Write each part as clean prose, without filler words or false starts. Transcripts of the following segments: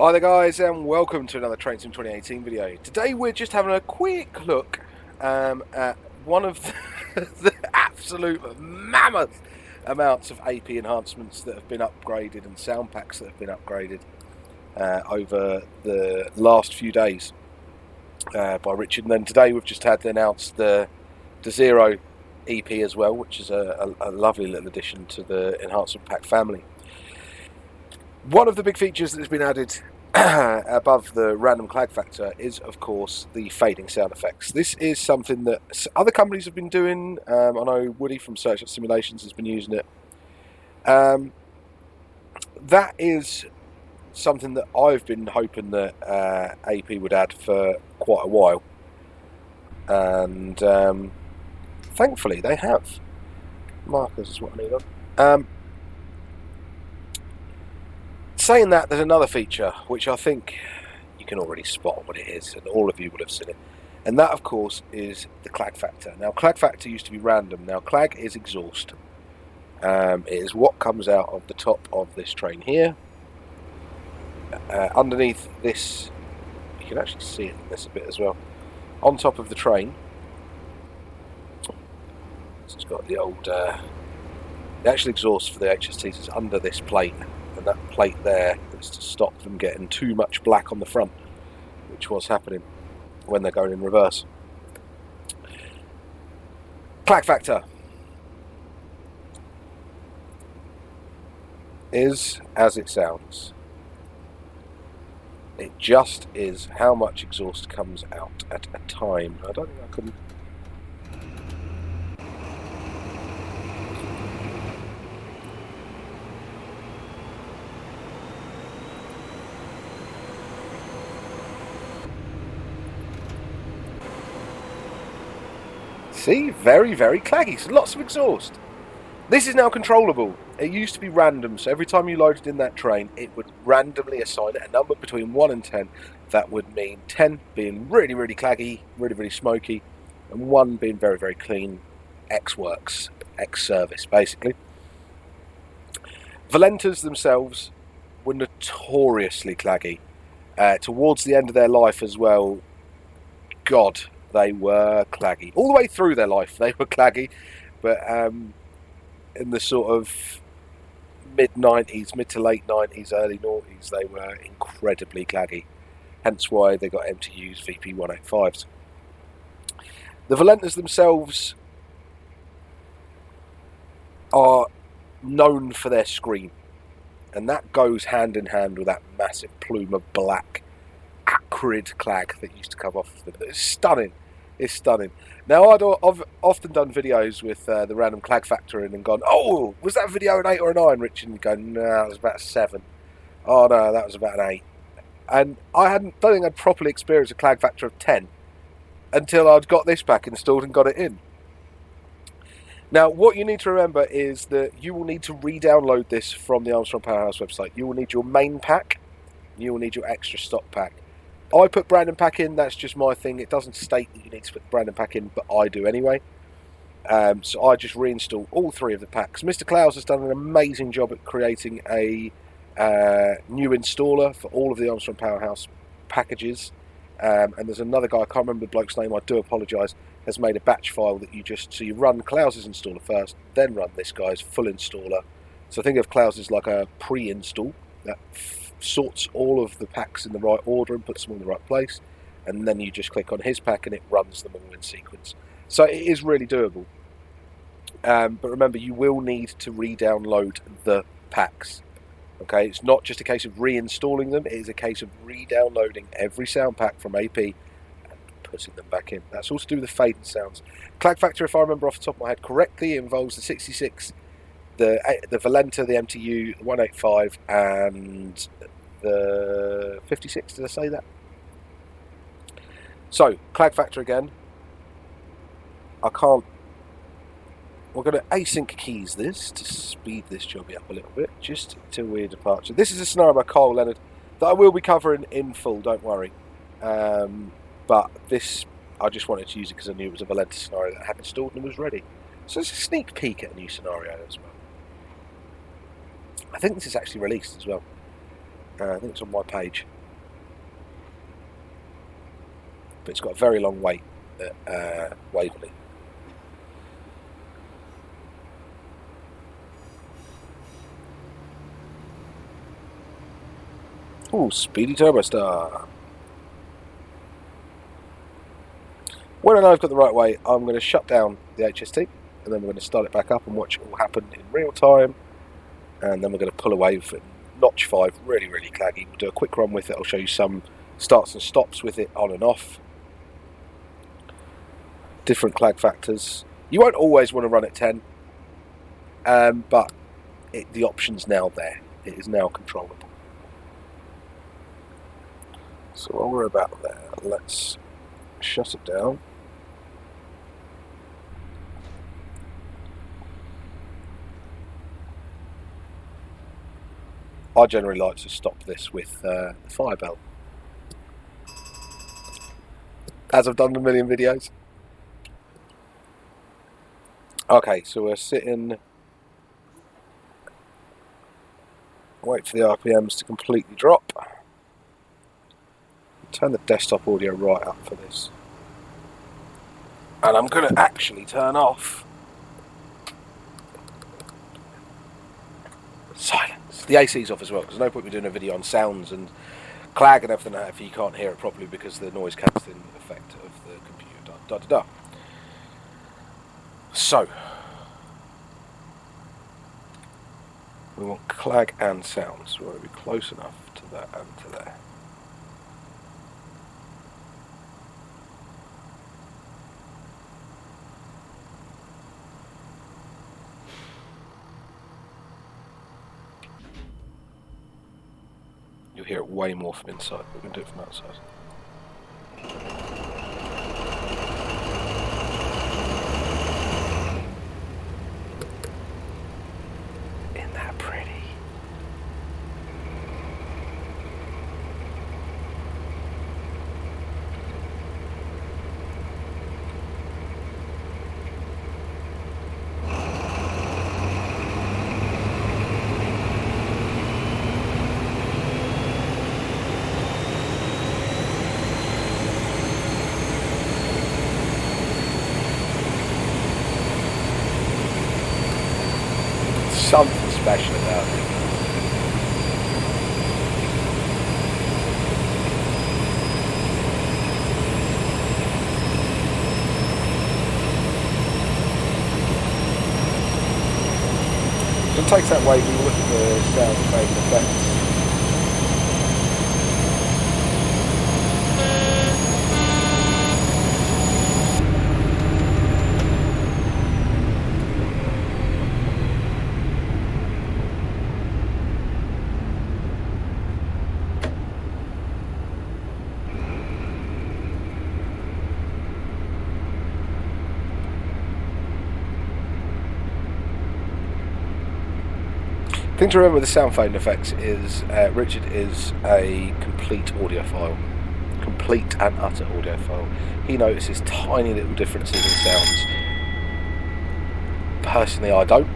Hi there guys, and welcome to another Train Sim 2018 video. Today we're just having a quick look at one of the absolute mammoth amounts of AP enhancements that have been upgraded and sound packs that have been upgraded over the last few days by Richard. And then today we've just had announced the Zero EP as well, which is a lovely little addition to the enhancement pack family. One of the big features that has been added above the random clag factor is, of course, the fading sound effects. This is something that other companies have been doing. I know Woody from Search Simulations has been using it. That is something that I've been hoping that AP would add for quite a while. And thankfully they have. Markers is what I need on. Saying that, there's another feature which I think you can already spot what it is, and all of you would have seen it, and that of course is the clag factor. Now clag factor used to be random. Now clag is exhaust. It is what comes out of the top of this train here. Underneath this, you can actually see it in this a bit as well, on top of the train. So it's got the old the actual exhaust for the HSTs is under this plate. And that plate there is to stop them getting too much black on the front, which was happening when they're going in reverse. Clag factor is as it sounds. It just is how much exhaust comes out at a time. I don't think I can. See, very, very claggy, so lots of exhaust. This is now controllable. It used to be random, so every time you loaded in that train, it would randomly assign a number between 1 and 10. That would mean 10 being really, really claggy, really, really smoky, and 1 being very, very clean, X-Works, X-Service, basically. Valentas themselves were notoriously claggy. Towards the end of their life as well, God, they were claggy. All the way through their life they were claggy, but in the sort of mid-90s, mid to late 90s, early 90s, they were incredibly claggy. Hence why they got MTUs, VP185s. The Valentas themselves are known for their scream, and that goes hand in hand with that massive plume of black acrid clag that used to come off of them. It's stunning. It's stunning. Now, I've often done videos with the random clag factor in and gone, oh, was that video an 8 or a 9, Richard? And you go, no, it was about a 7. Oh, no, that was about an 8. And I don't think I'd properly experienced a clag factor of 10 until I'd got this pack installed and got it in. Now, what you need to remember is that you will need to re-download this from the Armstong Powerhouse website. You will need your main pack. You will need your extra stock pack. I put Brandon pack in, that's just my thing. It doesn't state that you need to put Brandon pack in, but I do anyway. So I just reinstall all 3 of the packs. Mr. Clouds has done an amazing job at creating a new installer for all of the Armstrong Powerhouse packages. And there's another guy, I can't remember the bloke's name, I do apologise, has made a batch file that so you run Clouds' installer first, then run this guy's full installer. So think of Clouds as like a pre-install that sorts all of the packs in the right order and puts them in the right place, and then you just click on his pack and it runs them all in sequence. So it is really doable, but remember, you will need to re-download the packs. Okay, it's not just a case of reinstalling them, it is a case of re-downloading every sound pack from AP and putting them back in. That's all to do with the fading sounds. Clag factor, if I remember off the top of my head correctly, involves the 66, the Valenta, the MTU, the 185, and the 56, did I say that? So, clag factor again. We're going to async keys this to speed this jobby up a little bit, just till we're departure. This is a scenario by Carl Leonard that I will be covering in full, don't worry. But this, I just wanted to use it because I knew it was a Valenta scenario that I had installed and was ready. So it's a sneak peek at a new scenario as well. I think this is actually released as well. I think it's on my page. But it's got a very long wait at Waverley. Ooh, Speedy Turbo Star. When I know I've got the right way, I'm going to shut down the HST, and then we're going to start it back up and watch it all happen in real time. And then we're going to pull away for notch 5, really, really claggy. We'll do a quick run with it. I'll show you some starts and stops with it on and off. Different clag factors. You won't always want to run at 10, but the option's now there. It is now controllable. So while we're about there, let's shut it down. I generally like to stop this with the fire bell, as I've done in a million videos. Okay, so we're sitting, wait for the RPMs to completely drop. Turn the desktop audio right up for this. And I'm going to actually turn off silence. The AC's off as well, because there's no point in doing a video on sounds and clag and everything if you can't hear it properly because of the noise cancelling effect of the computer. So, we want clag and sounds. We want to be close enough to that and to there. You'll hear it way more from inside, but we can do it from outside. Isn't that pretty? Something special about it. So it takes that way, we look at the sound fade effects. The thing to remember with the sound fade effects is Richard is a complete audiophile. Complete and utter audiophile. He notices tiny little differences in sounds. Personally, I don't.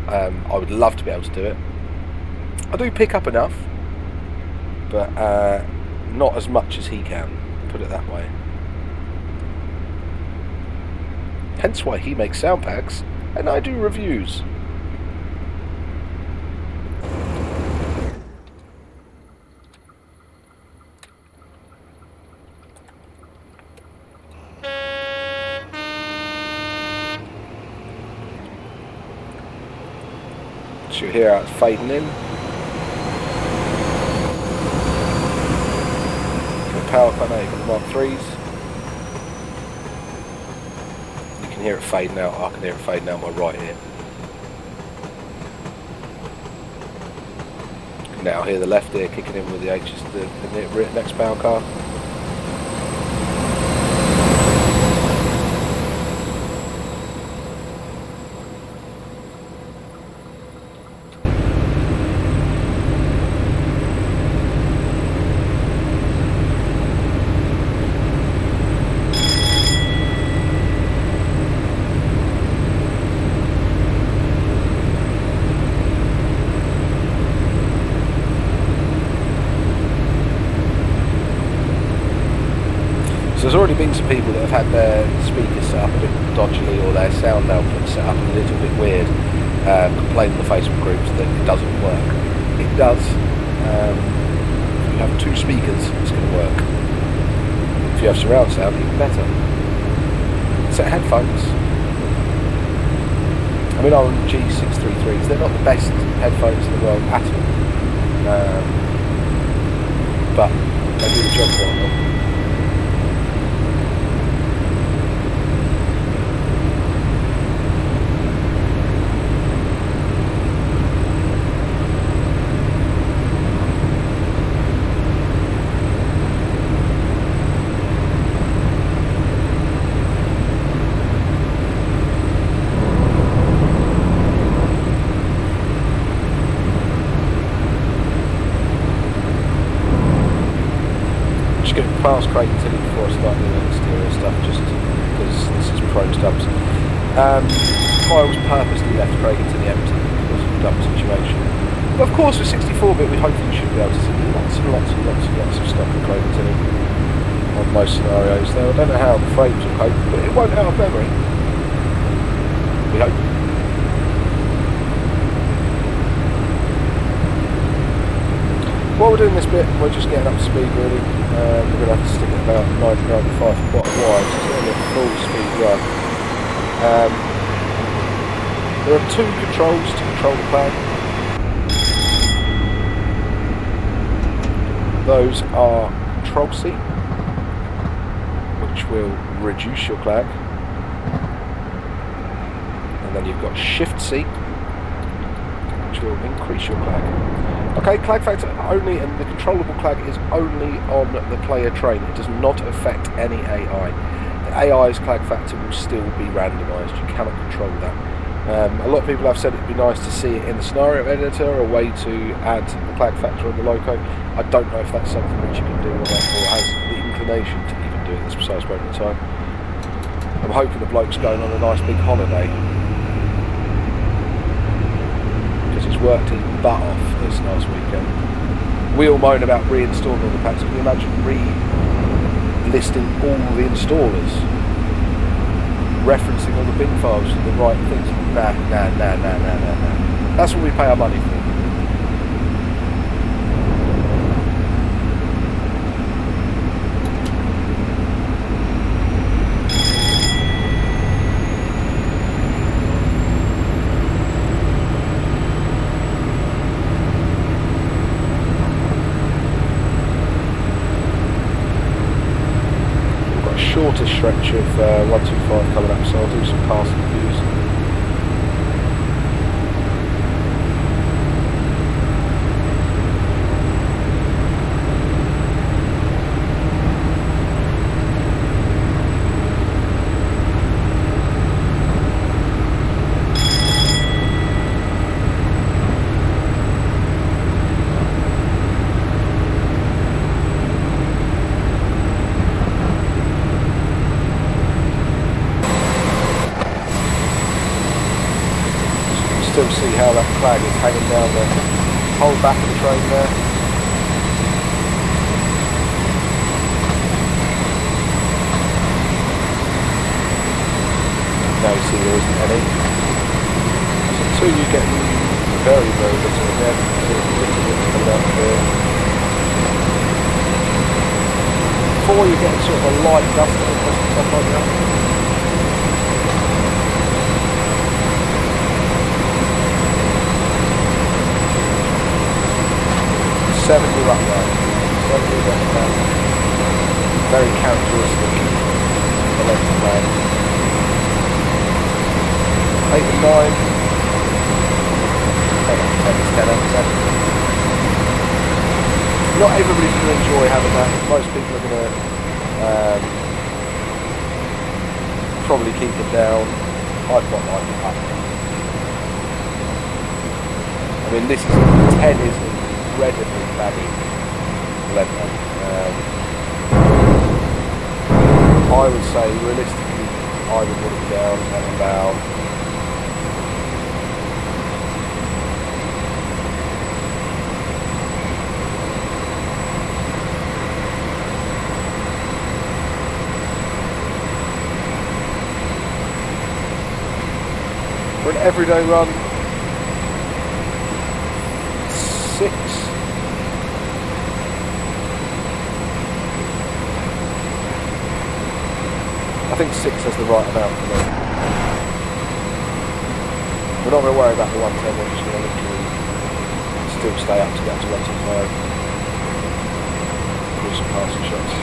I would love to be able to do it. I do pick up enough, but not as much as he can, put it that way. Hence why he makes sound packs and I do reviews. So you hear how it's fading in. The power plant A for the Mark 3s. You can hear it fading out. I can hear it fading out my right ear. Now hear the left ear kicking in with the the next power car. definitely been some people that have had their speakers set up a bit dodgily or their sound output set up a little bit weird, complain in the Facebook groups that it doesn't work. It does. If you have 2 speakers, it's going to work. If you have surround sound, even better. Set headphones. I mean, I'm on G633s. They're not the best headphones in the world at all, but they do the job quite well. Past Craig and Tilly before I start doing exterior stuff, just because this is pro stubs. Kyle's purposely left Craig and Tilly empty because of the dump situation. But of course, with 64-bit, we hopefully should be able to see lots and lots and lots and lots of stuff with Craig and Tilly on most scenarios. Though I don't know how the frames will cope, but it won't out of memory. We hope. While we're doing this bit, we're just getting up to speed really. We're going to have to stick at about 90-95 for quite a while, so it's going to be a full speed run. There are 2 controls to control the Clag. Those are Control C, which will reduce your Clag. And then you've got Shift C, which will increase your Clag. Okay, Clag factor only, and the controllable Clag is only on the player train. It does not affect any AI. The AI's Clag factor will still be randomised. You cannot control that. A lot of people have said it'd be nice to see it in the scenario editor, a way to add the Clag factor on the loco. I don't know if that's something which you can do or not, or has the inclination to even do at this precise moment in time. I'm hoping the bloke's going on a nice big holiday, because he's worked his butt off this last weekend. We all moan about reinstalling all the packs. Can you imagine listing all the installers, referencing all the bin files to the right things? Nah. That's what we pay our money for. Shorter stretch of 125 coming up, so I'll do some passing views. Still see how that Clag is hanging down the whole back of the train there. Now you see there isn't any. So 2 you get very, very little again. Little bits coming out here. 4 you get sort of a light dust and stuff like that. 7 you're up there. 7 you're up there. Very characteristic Valenta Clag. 8 and 9. 10 out of 10. Not everybody's going to enjoy having that. Most people are going to probably keep it down. I quite like it up. I mean, this is 10 is incredibly baggy Valenta. I would say realistically I would put it down at about an everyday run, 6. I think 6 is the right amount for me. We're not going to worry about the 110, we're just going to literally still stay up to get to 125. Do some passing shots.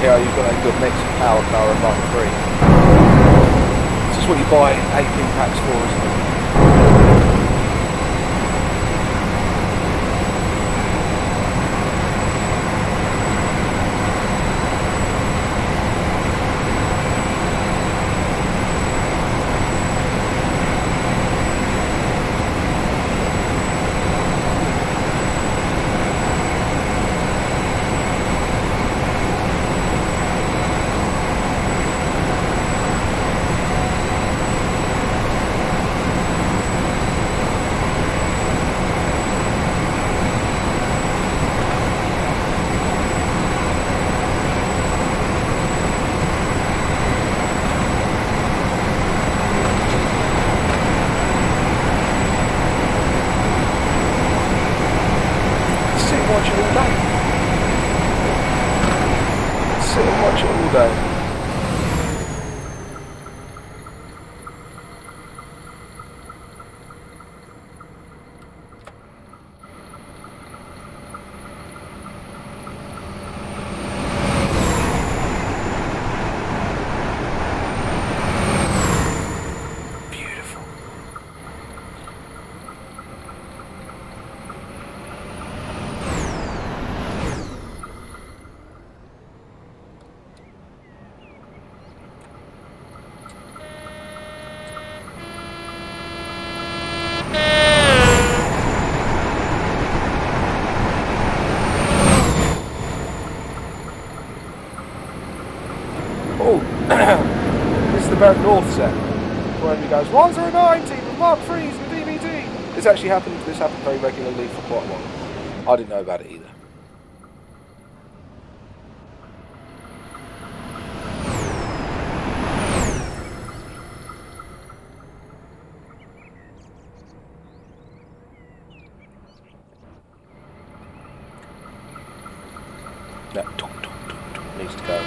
Yeah, you've got a good mix of power car and Mark 3. This is what you buy 8-pin packs for, isn't it? This is the Barrett North set, where he goes 1090 with Mark 3s and DVD. This actually happened. This happened very regularly for quite a while. I didn't know about it either. That needs to go.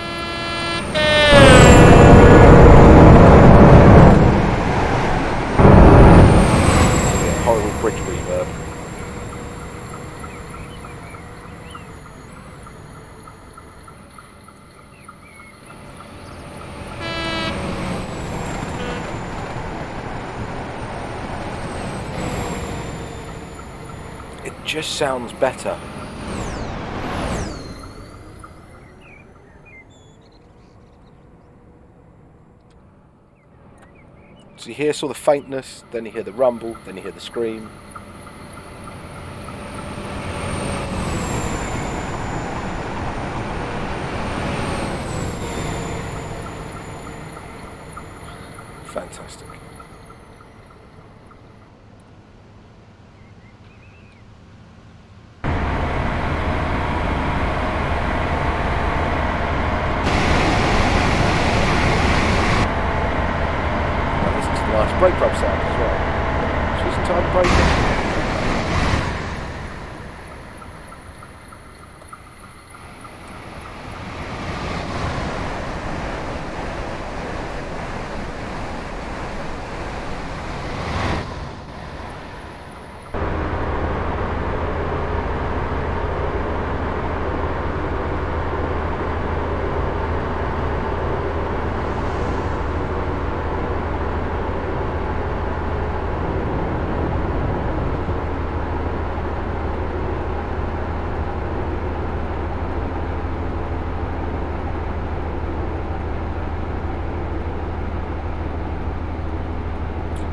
Horrible bridge reverb. It just sounds better. So you hear sort of the faintness, then you hear the rumble, then you hear the scream. Fantastic. Nice brake rub sound as well. Just in time braking.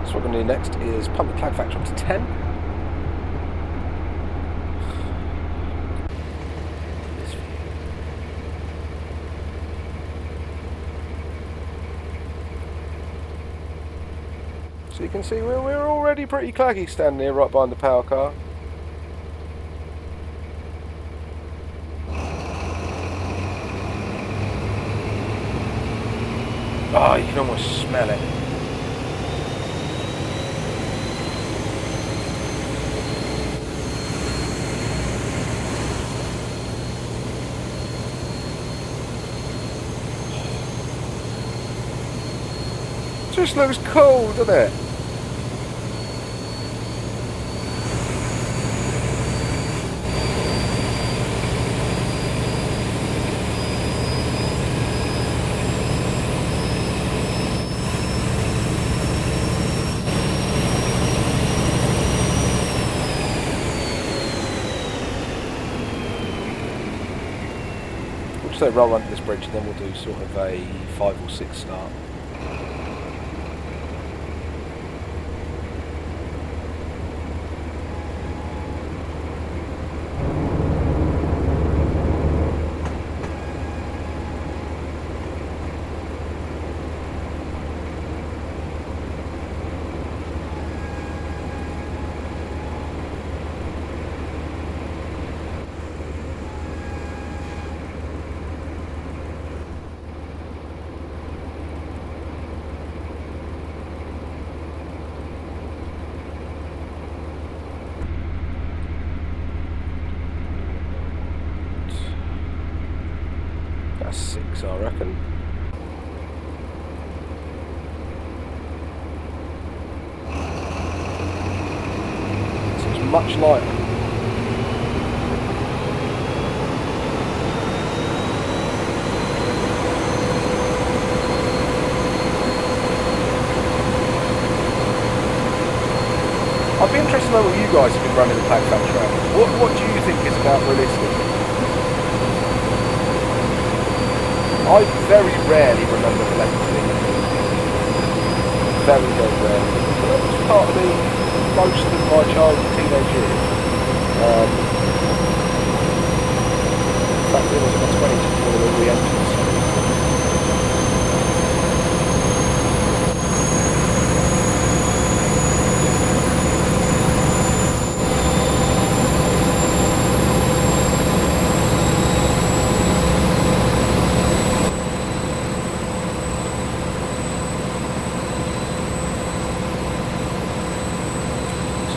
So what we're going to do next is pump the Clag factor up to 10. So you can see we're already pretty claggy standing here right behind the power car. Oh, you can almost smell it. Just looks cool, doesn't it? We'll just roll under this bridge and then we'll do sort of a 5 or 6 start. That's 6, I reckon. So it's much lighter. I'd be interested to know what you guys have been running the Clag factory at. What do you think is about realistic? I very rarely remember Valenta being very, very rarely. That was part of the most of my childhood, teenage years. In fact, it was in my 20s before they were re-entered.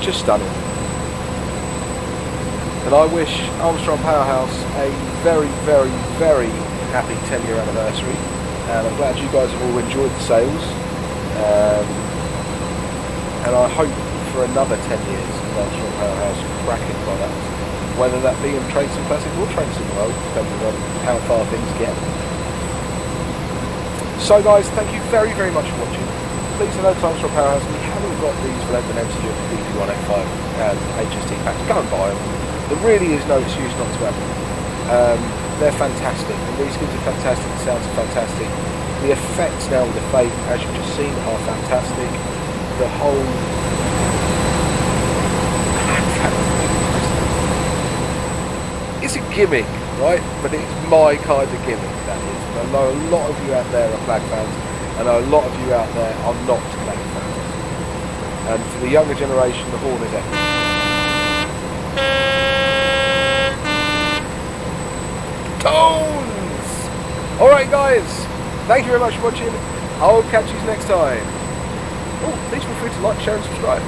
Just stunning. And I wish Armstong Powerhouse a very, very, very happy 10-year anniversary. And I'm glad you guys have all enjoyed the sales. And I hope for another 10 years of Armstong Powerhouse cracking products, whether that be in Trade Sim Classic or Trade Sim World, depending on how far things get. So guys, thank you very, very much for watching. Please hello to Armstong Powerhouse. If you haven't got these Valenta MTU DP185 and HST packs, go and buy them. There really is no excuse not to have them. They're fantastic. The reskins are fantastic. The sounds are fantastic. The effects now with the fade, as you've just seen, are fantastic. The whole it's a gimmick, right? But it's my kind of gimmick, that is. And I know a lot of you out there are Clag fans. I know a lot of you out there are not Clag fans. And for the younger generation, the horn is epic. Tones! Alright guys, thank you very much for watching. I'll catch you next time. Oh, please feel free to like, share and subscribe.